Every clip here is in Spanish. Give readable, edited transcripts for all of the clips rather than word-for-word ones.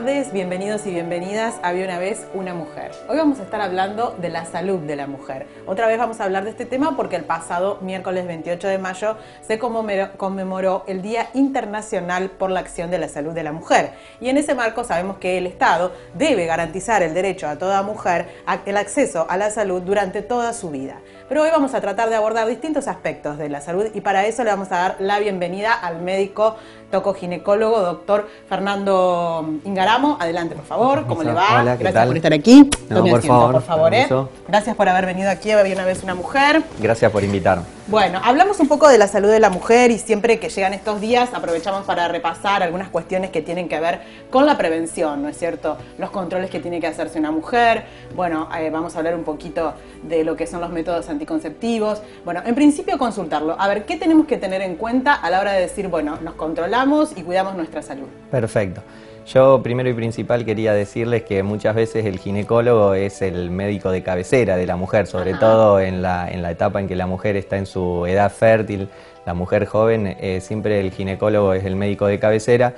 tardes, bienvenidos y bienvenidas a Había una vez una mujer. Hoy vamos a estar hablando de la salud de la mujer. Otra vez vamos a hablar de este tema porque el pasado miércoles 28 de mayo se conmemoró el Día Internacional por la Acción de la Salud de la Mujer. Y en ese marco sabemos que el Estado debe garantizar el derecho a toda mujer el acceso a la salud durante toda su vida. Pero hoy vamos a tratar de abordar distintos aspectos de la salud y para eso le vamos a dar la bienvenida al médico tocoginecólogo, doctor Fernando Ingaramo. Adelante, por favor. ¿Cómo le va? Hola, ¿qué Gracias tal? por estar aquí. No, Tome por asiento, favor, por favor. permiso. Gracias por haber venido aquí a Había una vez una mujer. Gracias por invitarme. Bueno, hablamos un poco de la salud de la mujer y siempre que llegan estos días aprovechamos para repasar algunas cuestiones que tienen que ver con la prevención, ¿no es cierto? Los controles que tiene que hacerse una mujer. Bueno, vamos a hablar un poquito de lo que son los métodos anticonceptivos. Bueno, en principio consultarlo. A ver, ¿qué tenemos que tener en cuenta a la hora de decir, bueno, nos controlamos y cuidamos nuestra salud? Perfecto. Yo primero y principal quería decirles que muchas veces el ginecólogo es el médico de cabecera de la mujer, sobre todo en la etapa en que la mujer está en su edad fértil, la mujer joven, siempre el ginecólogo es el médico de cabecera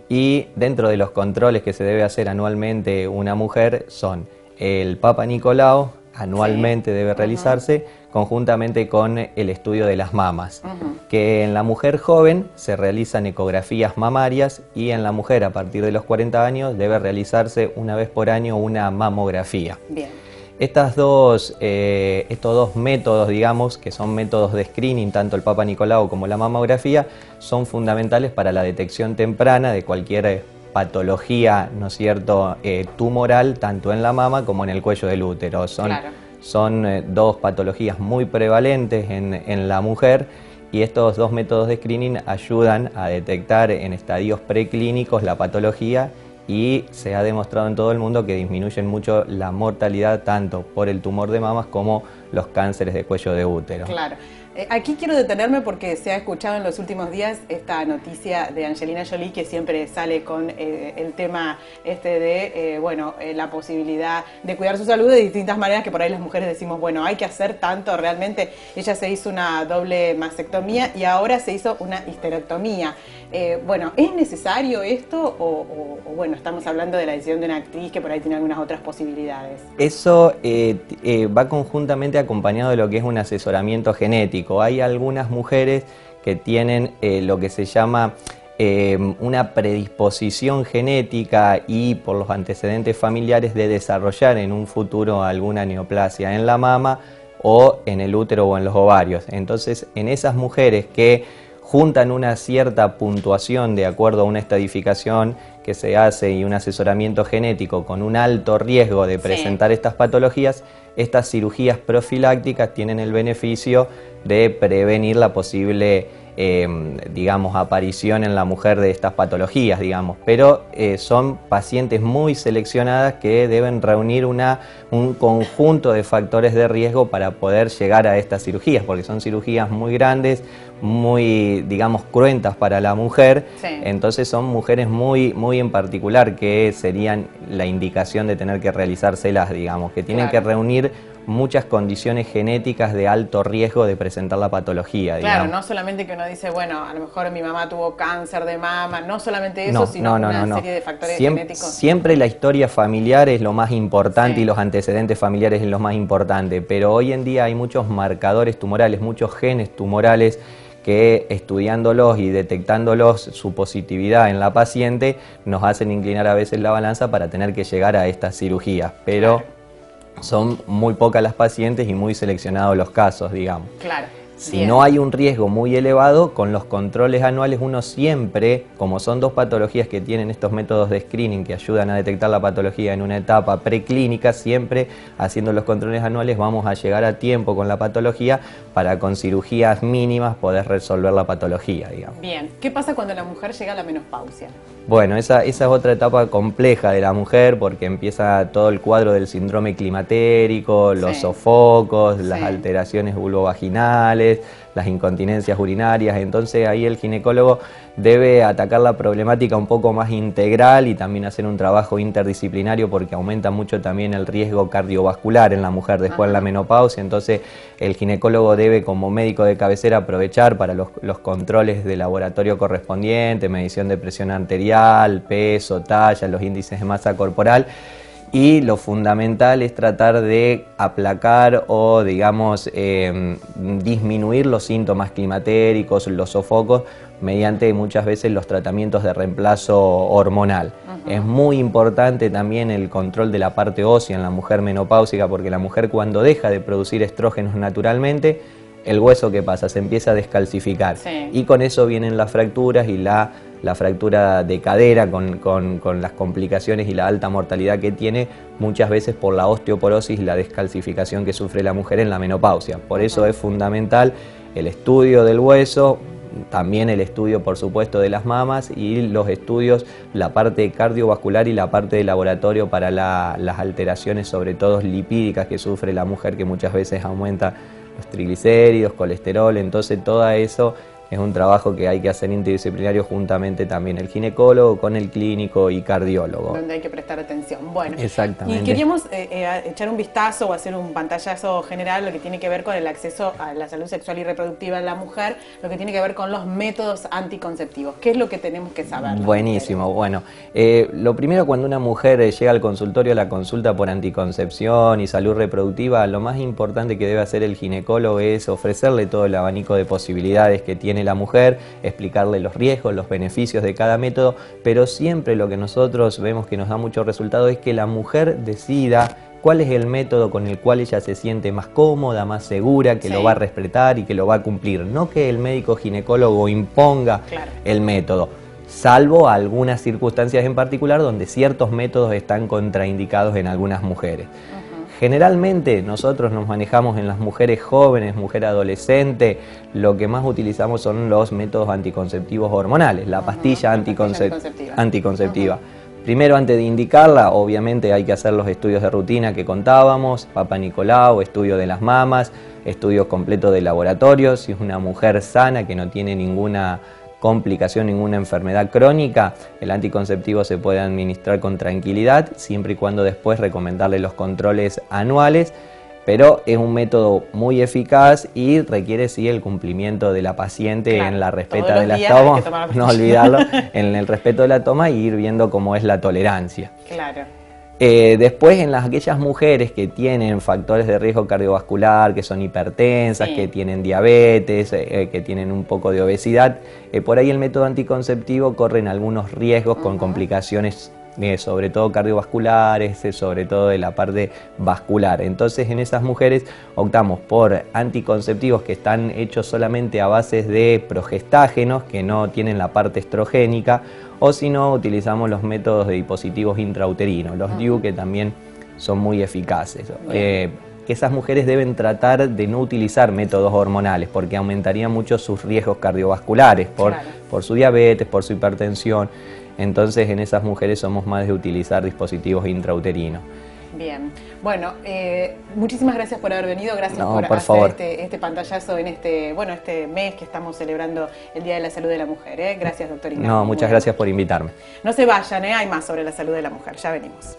y dentro de los controles que se debe hacer anualmente una mujer son el Papa Nicolau, anualmente debe realizarse, conjuntamente con el estudio de las mamas, que en la mujer joven se realizan ecografías mamarias y en la mujer a partir de los 40 años debe realizarse una vez por año una mamografía. Bien. Estos dos métodos, digamos, que son métodos de screening, tanto el Papa Nicolau como la mamografía, son fundamentales para la detección temprana de cualquier patología, ¿no es cierto?, tumoral, tanto en la mama como en el cuello del útero. Son dos patologías muy prevalentes en la mujer y estos dos métodos de screening ayudan a detectar en estadios preclínicos la patología y se ha demostrado en todo el mundo que disminuyen mucho la mortalidad tanto por el tumor de mamas como los cánceres de cuello de útero. Claro. Aquí quiero detenerme porque se ha escuchado en los últimos días esta noticia de Angelina Jolie que siempre sale con el tema de la posibilidad de cuidar su salud de distintas maneras que por ahí las mujeres decimos, bueno, hay que hacer tanto realmente. Ella se hizo una doble mastectomía y ahora se hizo una histerectomía. ¿Es necesario esto o estamos hablando de la decisión de una actriz que por ahí tiene algunas otras posibilidades? Eso va conjuntamente acompañado de lo que es un asesoramiento genético. Hay algunas mujeres que tienen lo que se llama una predisposición genética y por los antecedentes familiares de desarrollar en un futuro alguna neoplasia en la mama o en el útero o en los ovarios. Entonces, en esas mujeres que juntan una cierta puntuación de acuerdo a una estadificación que se hace y un asesoramiento genético con un alto riesgo de presentar estas patologías, estas cirugías profilácticas tienen el beneficio de prevenir la posible aparición en la mujer de estas patologías, pero son pacientes muy seleccionadas que deben reunir un conjunto de factores de riesgo para poder llegar a estas cirugías, porque son cirugías muy grandes, muy, cruentas para la mujer, entonces son mujeres muy en particular que serían la indicación de tener que realizárselas, que tienen que reunir muchas condiciones genéticas de alto riesgo de presentar la patología. Claro, no solamente que uno dice, bueno, a lo mejor mi mamá tuvo cáncer de mama, no solamente eso, sino una serie de factores genéticos. Siempre la historia familiar es lo más importante y los antecedentes familiares es lo más importante, pero hoy en día hay muchos marcadores tumorales, muchos genes tumorales que estudiándolos y detectándolos su positividad en la paciente nos hacen inclinar a veces la balanza para tener que llegar a estas cirugías, pero son muy pocas las pacientes y muy seleccionados los casos, Claro. Si no hay un riesgo muy elevado, con los controles anuales uno siempre, como son dos patologías que tienen estos métodos de screening que ayudan a detectar la patología en una etapa preclínica, siempre haciendo los controles anuales vamos a llegar a tiempo con la patología para con cirugías mínimas poder resolver la patología, Bien, ¿qué pasa cuando la mujer llega a la menopausia? Bueno, esa es otra etapa compleja de la mujer porque empieza todo el cuadro del síndrome climatérico, los sofocos, las alteraciones vulvovaginales, menstruales, las incontinencias urinarias. Entonces ahí el ginecólogo debe atacar la problemática un poco más integral y también hacer un trabajo interdisciplinario, porque aumenta mucho también el riesgo cardiovascular en la mujer después de la menopausia. Entonces el ginecólogo debe, como médico de cabecera, aprovechar para los controles de laboratorio correspondientes, medición de presión arterial, peso, talla, los índices de masa corporal. Y lo fundamental es tratar de aplacar o, digamos, disminuir los síntomas climatéricos, los sofocos, mediante muchas veces los tratamientos de reemplazo hormonal. Es muy importante también el control de la parte ósea en la mujer menopáusica, porque la mujer, cuando deja de producir estrógenos naturalmente, el hueso, ¿qué pasa? Se empieza a descalcificar. Sí. Y con eso vienen las fracturas y la fractura de cadera con las complicaciones y la alta mortalidad que tiene, muchas veces por la osteoporosis y la descalcificación que sufre la mujer en la menopausia. Por eso es fundamental el estudio del hueso, también el estudio, por supuesto, de las mamas, y los estudios, la parte cardiovascular y la parte de laboratorio para las alteraciones, sobre todo lipídicas, que sufre la mujer, que muchas veces aumenta los triglicéridos, colesterol. Entonces todo eso es un trabajo que hay que hacer interdisciplinario, juntamente también el ginecólogo con el clínico y cardiólogo. Donde hay que prestar atención. Bueno, exactamente. Y queríamos echar un vistazo o hacer un pantallazo general, lo que tiene que ver con el acceso a la salud sexual y reproductiva en la mujer, lo que tiene que ver con los métodos anticonceptivos. ¿Qué es lo que tenemos que saber? Buenísimo. Bueno, lo primero, cuando una mujer llega al consultorio, la consulta por anticoncepción y salud reproductiva, lo más importante que debe hacer el ginecólogo es ofrecerle todo el abanico de posibilidades que tiene la mujer, explicarle los riesgos, los beneficios de cada método, pero siempre lo que nosotros vemos que nos da mucho resultado es que la mujer decida cuál es el método con el cual ella se siente más cómoda, más segura, que lo va a respetar y que lo va a cumplir, no que el médico ginecólogo imponga el método, salvo algunas circunstancias en particular donde ciertos métodos están contraindicados en algunas mujeres. Generalmente nosotros nos manejamos en las mujeres jóvenes, mujer adolescente, lo que más utilizamos son los métodos anticonceptivos hormonales, la pastilla anticonceptiva. Primero, antes de indicarla, obviamente hay que hacer los estudios de rutina que contábamos, Papa Nicolau, estudio de las mamas, estudios completos de laboratorio. Si es una mujer sana que no tiene ninguna complicación, ninguna enfermedad crónica, el anticonceptivo se puede administrar con tranquilidad, siempre y cuando después recomendarle los controles anuales, pero es un método muy eficaz y requiere sí el cumplimiento de la paciente en la respeta de la toma, no olvidarlo, en el respeto de la toma, y ir viendo cómo es la tolerancia. Claro. Después, en aquellas mujeres que tienen factores de riesgo cardiovascular, que son hipertensas, que tienen diabetes, que tienen un poco de obesidad, por ahí el método anticonceptivo corre en algunos riesgos con complicaciones, sobre todo cardiovasculares, sobre todo de la parte vascular. Entonces, en esas mujeres optamos por anticonceptivos que están hechos solamente a bases de progestágenos, que no tienen la parte estrogénica, o si no, utilizamos los métodos de dispositivos intrauterinos, los DIU, que también son muy eficaces. Que esas mujeres deben tratar de no utilizar métodos hormonales, porque aumentarían mucho sus riesgos cardiovasculares por su diabetes, por su hipertensión. Entonces, en esas mujeres somos más de utilizar dispositivos intrauterinos. Bien, bueno, muchísimas gracias por haber venido, gracias por hacer este pantallazo en este mes que estamos celebrando el Día de la Salud de la Mujer. Gracias, doctor Ignacio. No, muchas gracias por invitarme. No se vayan, hay más sobre la salud de la mujer, ya venimos.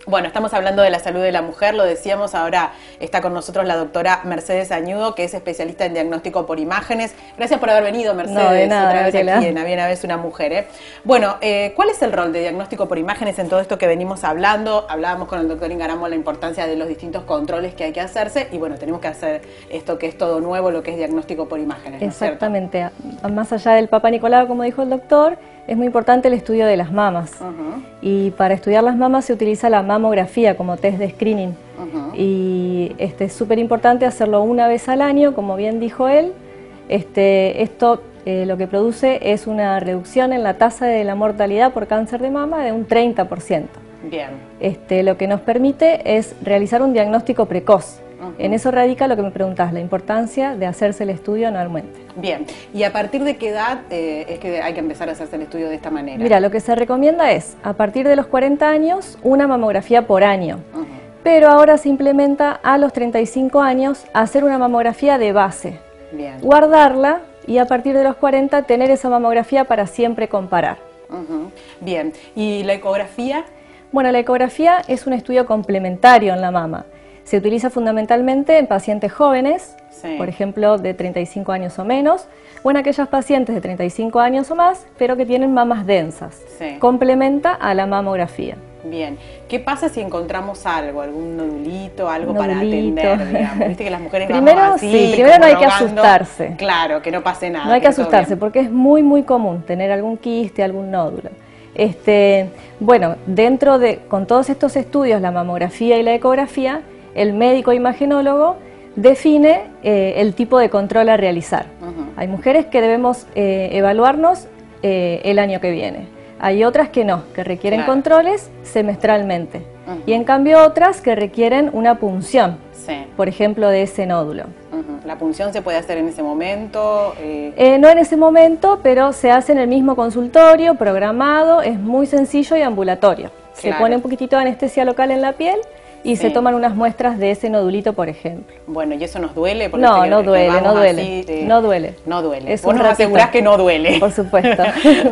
Bueno, estamos hablando de la salud de la mujer, lo decíamos, ahora está con nosotros la doctora Mercedes Añudo, que es especialista en diagnóstico por imágenes. Gracias por haber venido, Mercedes. No, de nada, otra vez aquí en Había una vez una mujer. Bueno, ¿cuál es el rol de diagnóstico por imágenes en todo esto que venimos hablando? Hablábamos con el doctor Ingaramo la importancia de los distintos controles que hay que hacerse y bueno, tenemos que hacer esto que es todo nuevo, lo que es diagnóstico por imágenes, ¿no es cierto? Exactamente. Más allá del Papa Nicolau, como dijo el doctor, es muy importante el estudio de las mamas. Y para estudiar las mamas se utiliza la mamografía como test de screening. Y es súper importante hacerlo una vez al año, como bien dijo él. Esto lo que produce es una reducción en la tasa de la mortalidad por cáncer de mama de un 30%. Bien. Lo que nos permite es realizar un diagnóstico precoz. En eso radica lo que me preguntás, la importancia de hacerse el estudio anualmente. Bien, ¿y a partir de qué edad es que hay que empezar a hacerse el estudio de esta manera? Mira, lo que se recomienda es, a partir de los 40 años, una mamografía por año. Pero ahora se implementa a los 35 años hacer una mamografía de base. Bien. Guardarla y a partir de los 40 tener esa mamografía para siempre comparar. Bien, ¿y la ecografía? Bueno, la ecografía es un estudio complementario en la mama. Se utiliza fundamentalmente en pacientes jóvenes, sí, por ejemplo, de 35 años o menos, o en aquellas pacientes de 35 años o más, pero que tienen mamas densas. Sí. Complementa a la mamografía. Bien, ¿qué pasa si encontramos algo, algún nodulito, algo Nodulito. Para atender, digamos? Viste que las mujeres Primero, vamos así, sí, primero como no hay que rogando. asustarse. Claro, que no pase nada. No hay que todo asustarse bien. porque es muy, muy común tener algún quiste, algún nódulo. Bueno, con todos estos estudios, la mamografía y la ecografía, el médico imagenólogo define el tipo de control a realizar. Hay mujeres que debemos evaluarnos el año que viene. Hay otras que no, que requieren Claro. controles semestralmente. Y en cambio otras que requieren una punción, Sí. por ejemplo, de ese nódulo. ¿La punción se puede hacer en ese momento? No en ese momento, pero se hace en el mismo consultorio, programado, es muy sencillo y ambulatorio. Se Claro. pone un poquitito de anestesia local en la piel y Sí. se toman unas muestras de ese nodulito, por ejemplo. Bueno, ¿y eso nos duele? Porque No, viste no que duele, vamos no duele, así, no duele. No duele. Es Vos un nos ratito. asegurás que no duele. Por supuesto.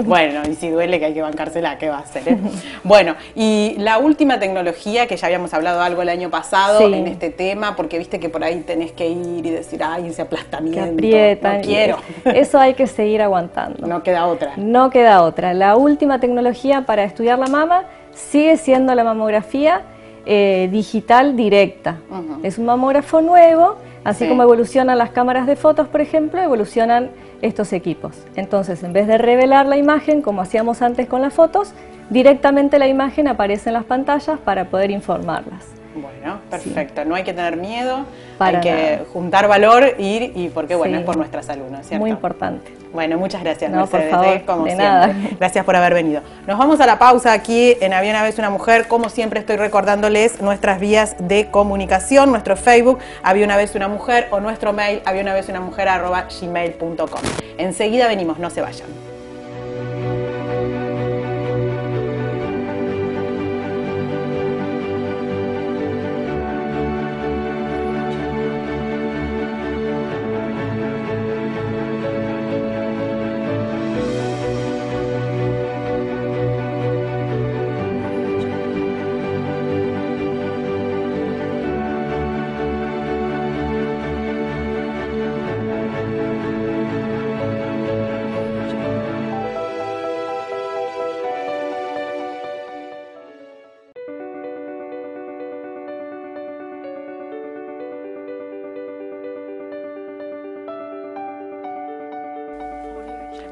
Bueno, y si duele que hay que bancársela, ¿qué va a hacer? Bueno, y la última tecnología, que ya habíamos hablado algo el año pasado Sí. en este tema, porque viste que por ahí tenés que ir y decir, ay, ese Que aplastamiento, aprietan. no quiero. Eso hay que seguir aguantando. No queda otra. No queda otra. La última tecnología para estudiar la mama sigue siendo la mamografía digital directa. Es un mamógrafo nuevo, así Sí. como evolucionan las cámaras de fotos, por ejemplo, evolucionan estos equipos. Entonces, en vez de revelar la imagen, como hacíamos antes con las fotos, directamente la imagen aparece en las pantallas para poder informarlas. Bueno, perfecto. No hay que tener miedo, Para hay que nada. juntar valor, ir, y porque bueno, Sí. es por nuestra salud, ¿no es cierto? Muy importante. Bueno, muchas gracias, No, por Mercedes, favor, como de siempre. nada. Gracias por haber venido. Nos vamos a la pausa aquí en Había una vez una mujer. Como siempre estoy recordándoles nuestras vías de comunicación, nuestro Facebook, Había una vez una mujer, o nuestro mail, habiaunavezunamujer@gmail.com. Enseguida venimos, no se vayan.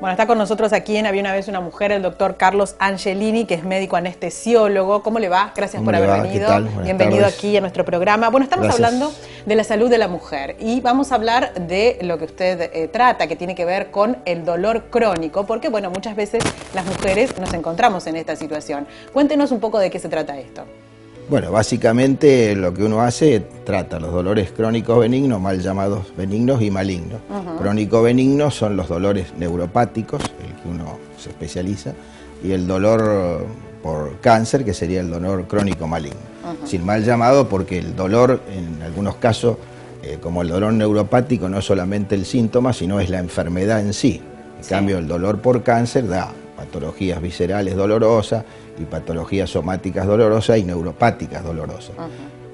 Bueno, está con nosotros aquí en Había una vez una mujer el doctor Carlos Angelini, que es médico anestesiólogo. ¿Cómo le va? Gracias ¿Cómo por le haber va? ¿Qué venido. tal? Buenas Bienvenido tardes. aquí a nuestro programa. Bueno, estamos Gracias. hablando de la salud de la mujer y vamos a hablar de lo que usted trata, que tiene que ver con el dolor crónico, porque bueno, muchas veces las mujeres nos encontramos en esta situación. Cuéntenos un poco de qué se trata esto. Bueno, básicamente lo que uno hace trata los dolores crónicos benignos, mal llamados benignos y malignos. Crónico benignos son los dolores neuropáticos, el que uno se especializa, y el dolor por cáncer, que sería el dolor crónico maligno. Sin mal llamado porque el dolor, en algunos casos, como el dolor neuropático, no es solamente el síntoma, sino es la enfermedad en sí. En cambio, el dolor por cáncer da patologías viscerales dolorosas y patologías somáticas dolorosas y neuropáticas dolorosas.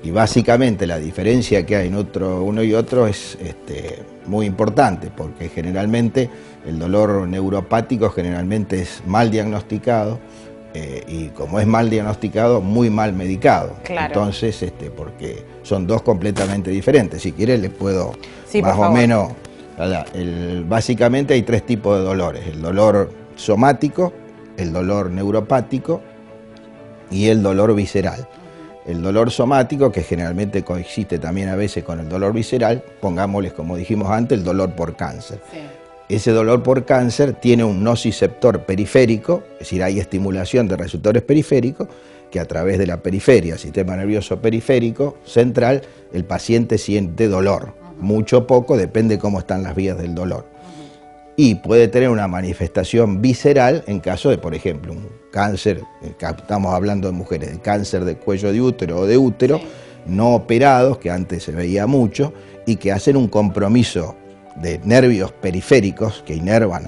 Y básicamente la diferencia que hay en uno y otro es muy importante, porque generalmente el dolor neuropático generalmente es mal diagnosticado y como es mal diagnosticado, muy mal medicado. Claro. Entonces, porque son dos completamente diferentes. Si quiere les puedo Sí, más por o favor. menos... Básicamente hay tres tipos de dolores: el dolor somático, el dolor neuropático y el dolor visceral. El dolor somático, que generalmente coexiste también a veces con el dolor visceral, pongámosles, como dijimos antes, el dolor por cáncer. Sí. Ese dolor por cáncer tiene un nociceptor periférico, es decir, hay estimulación de receptores periféricos, que a través de la periferia, sistema nervioso periférico central, el paciente siente dolor. Mucho o poco, depende cómo están las vías del dolor. Y puede tener una manifestación visceral en caso de, por ejemplo, un cáncer, estamos hablando de mujeres, de cáncer de cuello de útero o de útero, sí, no operados, que antes se veía mucho, y que hacen un compromiso de nervios periféricos que inervan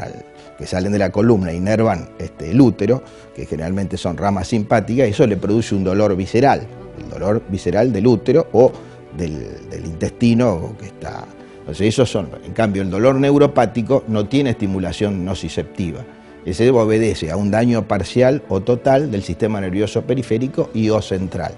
que salen de la columna, inervan el útero, que generalmente son ramas simpáticas, y eso le produce un dolor visceral, el dolor visceral del útero o del intestino que está. Entonces esos son, en cambio el dolor neuropático no tiene estimulación nociceptiva, ese obedece a un daño parcial o total del sistema nervioso periférico y o central.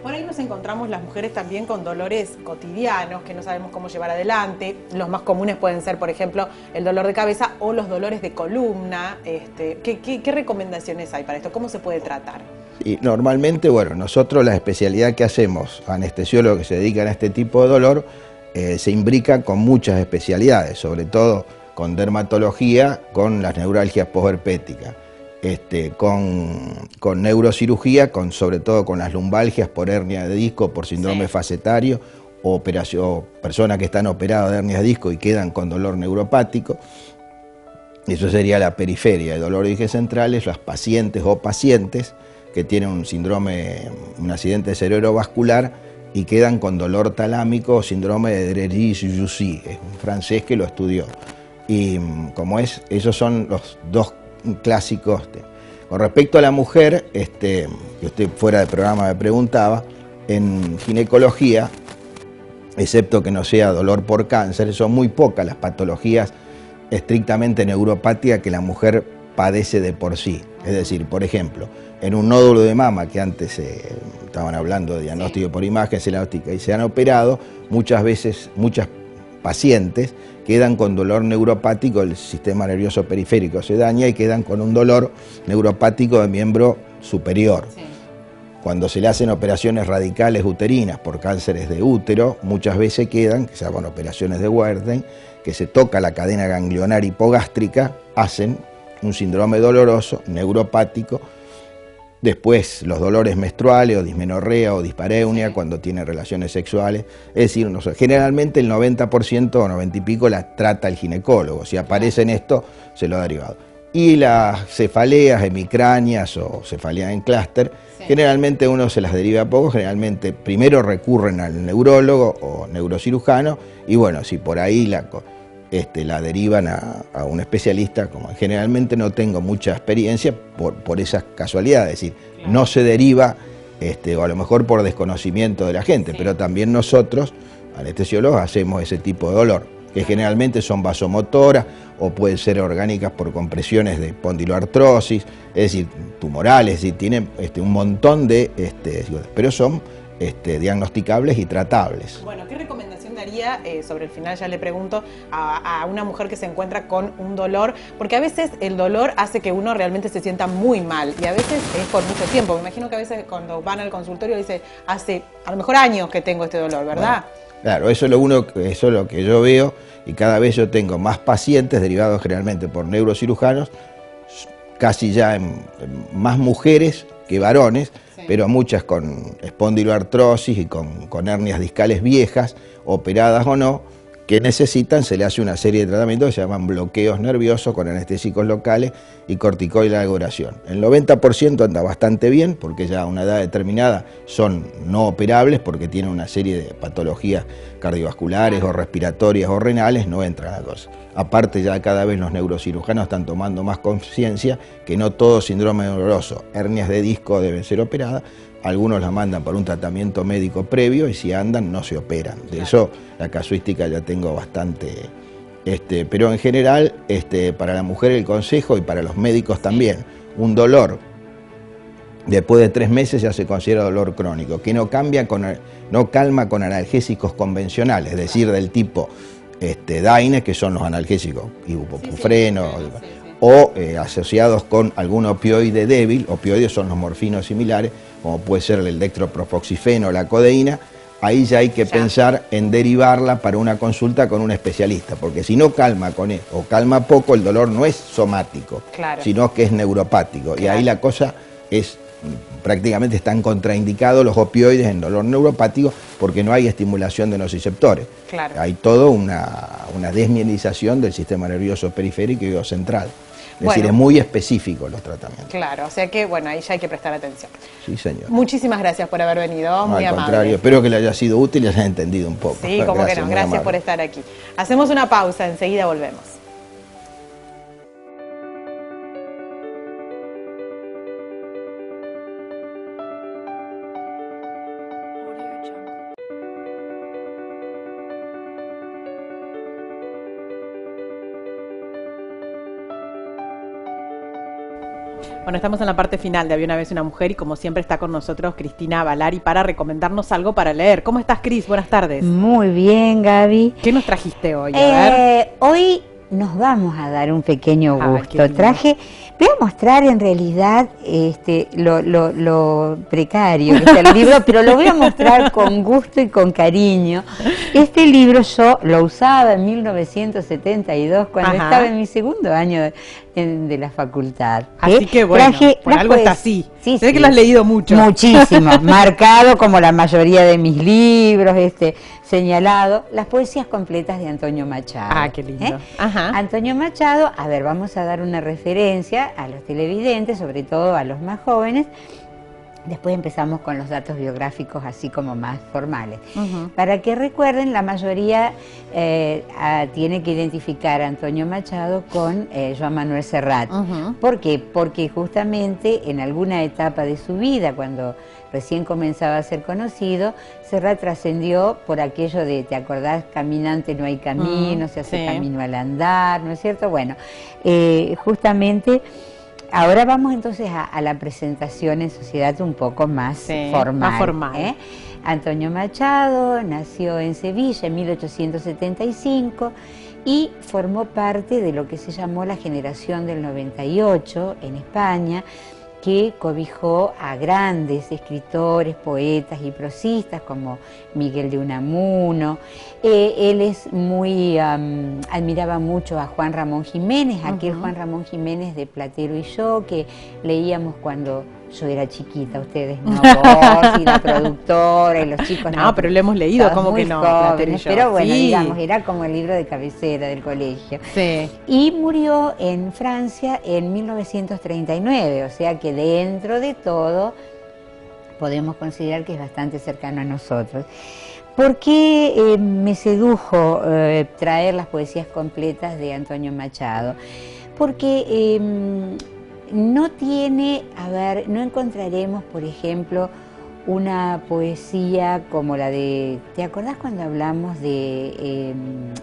Por ahí nos encontramos las mujeres también con dolores cotidianos que no sabemos cómo llevar adelante. Los más comunes pueden ser, por ejemplo, el dolor de cabeza o los dolores de columna. ¿Qué recomendaciones hay para esto? ¿Cómo se puede tratar? Y normalmente, bueno, nosotros la especialidad que hacemos, anestesiólogos que se dedican a este tipo de dolor, se imbrican con muchas especialidades, sobre todo con dermatología, con las neuralgias posherpéticas. Con neurocirugía, sobre todo con las lumbalgias por hernia de disco, por síndrome facetario, o personas que están operadas de hernias de disco y quedan con dolor neuropático. Eso sería la periferia. El dolor de ejes centrales, las pacientes o pacientes que tienen un accidente cerebrovascular y quedan con dolor talámico o síndrome de Drégy-Jussy, es un francés que lo estudió. Y esos son los dos clásicos. Con respecto a la mujer, que usted fuera de programa me preguntaba, en ginecología, excepto que no sea dolor por cáncer, son muy pocas las patologías estrictamente neuropáticas que la mujer padece de por sí. Es decir, por ejemplo, en un nódulo de mama, que antes estaban hablando de diagnóstico por imagen diagnóstica y se han operado, muchas veces, muchas pacientes quedan con dolor neuropático, el sistema nervioso periférico se daña y quedan con un dolor neuropático de miembro superior. Sí. Cuando se le hacen operaciones radicales uterinas por cánceres de útero, muchas veces quedan, que se llaman operaciones de Wertheim, que se toca la cadena ganglionar hipogástrica, hacen un síndrome doloroso, neuropático. Después los dolores menstruales o dismenorrea o dispareunia cuando tiene relaciones sexuales. Es decir, generalmente el 90% o 90 y pico la trata el ginecólogo. Si aparece en esto, se lo ha derivado. Y las cefaleas hemicráneas o cefaleas en clúster, generalmente uno se las deriva poco, generalmente primero recurren al neurólogo o neurocirujano y bueno, si por ahí la derivan a un especialista, como generalmente no tengo mucha experiencia por esas casualidades, es decir, no se deriva, o a lo mejor por desconocimiento de la gente, pero también nosotros, anestesiólogos, hacemos ese tipo de dolor, que generalmente son vasomotoras o pueden ser orgánicas por compresiones de espondiloartrosis, es decir, tumorales, es decir, tienen un montón de, pero son diagnosticables y tratables. Bueno, ¿qué recomendación daría, sobre el final ya le pregunto, a una mujer que se encuentra con un dolor? Porque a veces el dolor hace que uno realmente se sienta muy mal y a veces es por mucho tiempo. Me imagino que a veces cuando van al consultorio dice, hace a lo mejor años que tengo este dolor, ¿verdad? Bueno, claro, eso es lo que yo veo y cada vez yo tengo más pacientes derivados generalmente por neurocirujanos, casi ya más mujeres que varones, pero muchas con espondiloartrosis y con hernias discales viejas, operadas o no, que necesitan, se le hace una serie de tratamientos que se llaman bloqueos nerviosos con anestésicos locales y corticoide de alburación. El 90% anda bastante bien, porque ya a una edad determinada son no operables, porque tienen una serie de patologías cardiovasculares o respiratorias o renales, no entra la cosa. Aparte ya cada vez los neurocirujanos están tomando más conciencia que no todo síndrome doloroso, hernias de disco deben ser operadas. Algunos la mandan por un tratamiento médico previo y si andan no se operan. De eso la casuística ya tengo bastante. Pero en general, para la mujer el consejo y para los médicos también, un dolor después de 3 meses ya se considera dolor crónico, que no calma con analgésicos convencionales, es decir, del tipo DAINE, que son los analgésicos, ibuprofeno, o asociados con algún opioide débil. Opioides son los morfinos similares, como puede ser el dextropropoxifeno o la codeína. Ahí ya hay que pensar en derivarla para una consulta con un especialista, porque si no calma con eso, o calma poco, el dolor no es somático, sino que es neuropático. Y ahí la cosa es prácticamente están contraindicados los opioides en dolor neuropático porque no hay estimulación de nociceptores. Claro. Hay todo una desmielinización del sistema nervioso periférico y central. Es decir, es muy específico los tratamientos. Claro, o sea que, bueno, ahí ya hay que prestar atención. Sí, señor. Muchísimas gracias por haber venido, No, muy al amable. contrario, espero que le haya sido útil y haya entendido un poco. Sí, como que no, muy gracias amable. por estar aquí. Hacemos una pausa, enseguida volvemos. Bueno, estamos en la parte final de Había una vez una mujer y como siempre está con nosotros Cristina Valari para recomendarnos algo para leer. ¿Cómo estás, Cris? Buenas tardes. Muy bien, Gaby. ¿Qué nos trajiste hoy? A ver. Hoy nos vamos a dar un pequeño Ay, gusto. qué lindo. Voy a mostrar en realidad lo precario que está el libro, pero lo voy a mostrar con gusto y con cariño. Este libro yo lo usaba en 1972 cuando Ajá. estaba en mi segundo año de la facultad. Así que bueno, por algo está así. Sí, Se ve sí. que lo has leído mucho. Muchísimo, marcado como la mayoría de mis libros, señalado, las poesías completas de Antonio Machado. Ah, qué lindo. Ajá. Antonio Machado, a ver, vamos a dar una referencia a los televidentes, sobre todo a los más jóvenes. Después empezamos con los datos biográficos así como más formales. Para que recuerden, la mayoría tiene que identificar a Antonio Machado con Joan Manuel Serrat. ¿Por qué? Porque justamente en alguna etapa de su vida, cuando recién comenzaba a ser conocido, Serrat trascendió por aquello de, ¿te acordás? Caminante no hay camino, se hace sí. camino al andar, ¿no es cierto? Bueno, justamente... Ahora vamos entonces a la presentación en sociedad un poco más formal. Más formal. Antonio Machado nació en Sevilla en 1875 y formó parte de lo que se llamó la generación del 98 en España, que cobijó a grandes escritores, poetas y prosistas como Miguel de Unamuno. Él es admiraba mucho a Juan Ramón Jiménez, aquel Juan Ramón Jiménez de Platero y yo, que leíamos cuando yo era chiquita, ustedes no, vos y la productora y los chicos no, pero lo hemos leído, todos como muy que no, jóvenes, Platero y yo. pero bueno, Sí. digamos, era como el libro de cabecera del colegio. Sí. Y murió en Francia en 1939, o sea que dentro de todo podemos considerar que es bastante cercano a nosotros. ¿Por qué me sedujo traer las poesías completas de Antonio Machado? Porque no tiene, no encontraremos, por ejemplo, una poesía como la de, ¿te acordás cuando hablamos de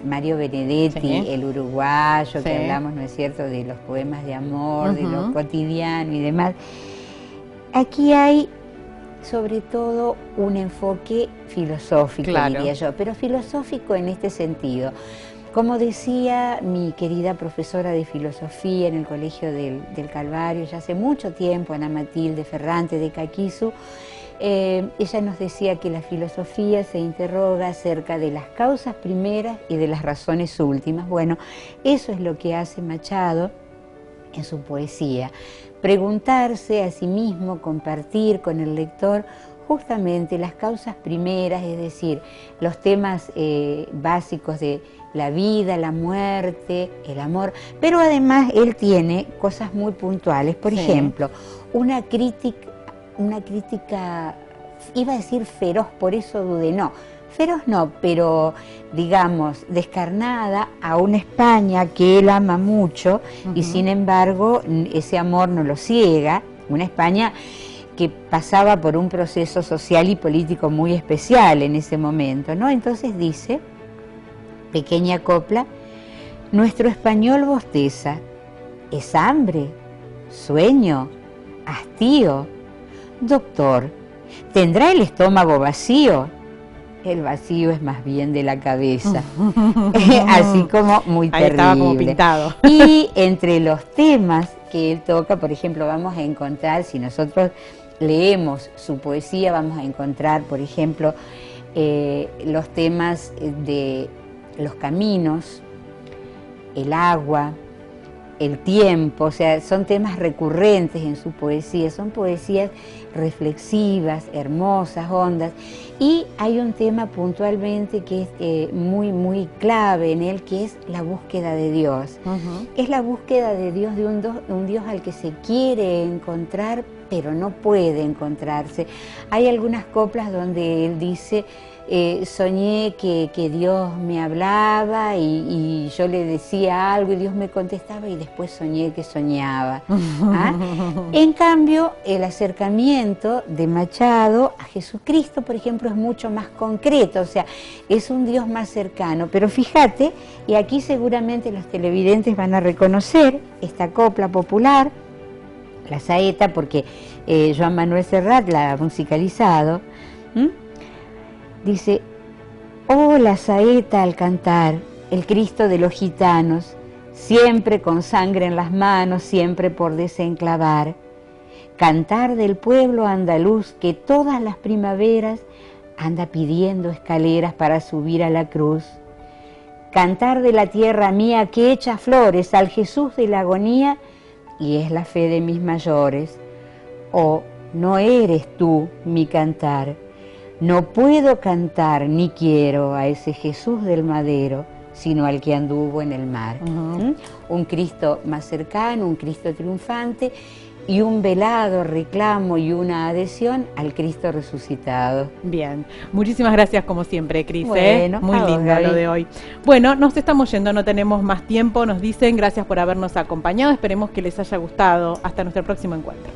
Mario Benedetti, Sí. el uruguayo, Sí. que hablamos, ¿no es cierto?, de los poemas de amor, de lo cotidiano y demás? Aquí hay sobre todo un enfoque filosófico, Claro. diría yo, pero filosófico en este sentido. Como decía mi querida profesora de filosofía en el Colegio del Calvario, ya hace mucho tiempo, Ana Matilde Ferrante de Caquizu, ella nos decía que la filosofía se interroga acerca de las causas primeras y de las razones últimas. Bueno, eso es lo que hace Machado en su poesía. Preguntarse a sí mismo, compartir con el lector justamente las causas primeras, es decir, los temas básicos de la vida, la muerte, el amor, pero además él tiene cosas muy puntuales, por ejemplo, una crítica, iba a decir feroz, por eso dudé, no, feroz no, pero digamos descarnada a una España que él ama mucho y sin embargo ese amor no lo ciega, una España que pasaba por un proceso social y político muy especial en ese momento, ¿no? Entonces dice, pequeña copla, nuestro español bosteza, es hambre, sueño, hastío. Doctor, ¿tendrá el estómago vacío? El vacío es más bien de la cabeza. Así como muy Ahí terrible. estaba como pintado. Y entre los temas que él toca, por ejemplo, vamos a encontrar, si nosotros leemos su poesía, vamos a encontrar, por ejemplo, los temas de los caminos, el agua, el tiempo, o sea, son temas recurrentes en su poesía, son poesías reflexivas, hermosas, hondas, y hay un tema puntualmente que es muy clave en él, que es la búsqueda de Dios. Es la búsqueda de Dios, de un Dios al que se quiere encontrar, pero no puede encontrarse. Hay algunas coplas donde él dice: soñé que Dios me hablaba y yo le decía algo y Dios me contestaba, y después soñé que soñaba. En cambio, el acercamiento de Machado a Jesucristo, por ejemplo, es mucho más concreto, o sea, es un Dios más cercano. Pero fíjate, y aquí seguramente los televidentes van a reconocer esta copla popular, la saeta, porque Joan Manuel Serrat la ha musicalizado. Dice: oh, la saeta al cantar, el Cristo de los gitanos, siempre con sangre en las manos, siempre por desenclavar. Cantar del pueblo andaluz que todas las primaveras anda pidiendo escaleras para subir a la cruz. Cantar de la tierra mía que echa flores al Jesús de la agonía y es la fe de mis mayores. Oh, no eres tú mi cantar. No puedo cantar ni quiero a ese Jesús del madero, sino al que anduvo en el mar. Un Cristo más cercano, un Cristo triunfante y un velado reclamo y una adhesión al Cristo resucitado. Bien, muchísimas gracias como siempre, Cris. Bueno, muy lindo lo de hoy. Bueno, nos estamos yendo, no tenemos más tiempo, nos dicen, gracias por habernos acompañado, esperemos que les haya gustado. Hasta nuestro próximo encuentro.